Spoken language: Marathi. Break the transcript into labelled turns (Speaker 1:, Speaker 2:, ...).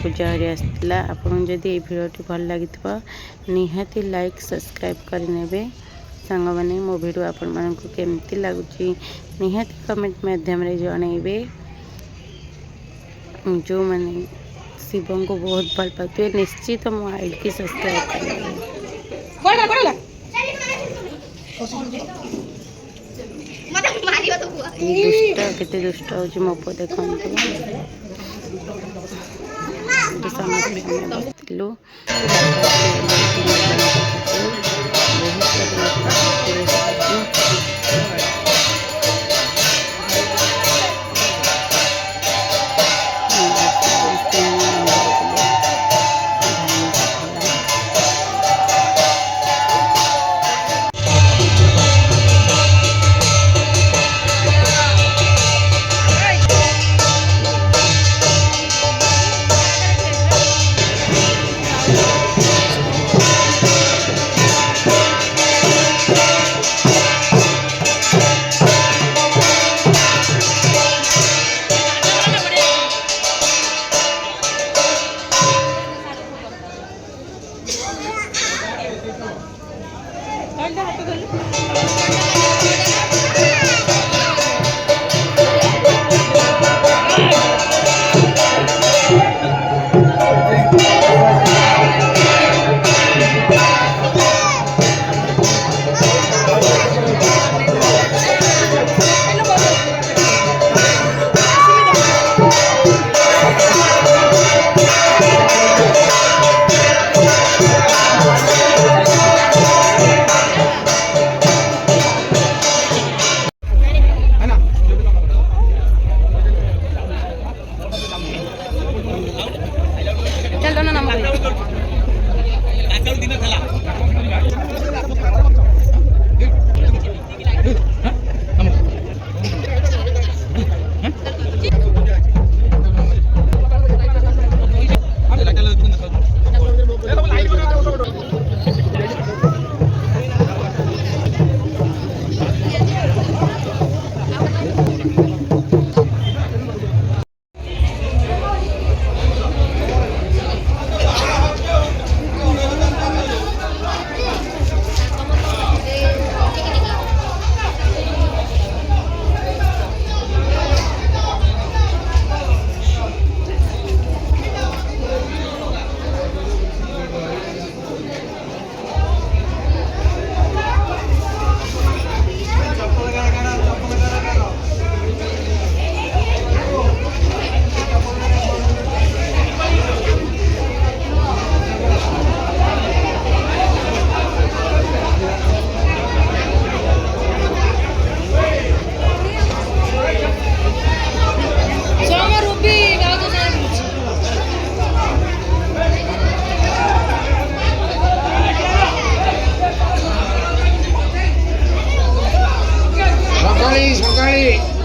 Speaker 1: पूजा आसला। आपन जदि ये भिडियोटी भल लगी निहाती लाइक सब्सक्राइब करने सांग मैंने मो भिडियो आपण मानक केमती लगुच निहाती कमेंट माध्यम जनइबे। जो मैंने शिव को बहुत भल पाते निश्चित मो आईडी की सब्सक्राइब करेंगे। दुष्ट केते दुष्ट हो मो पुआ देखु बसलु
Speaker 2: सकाळी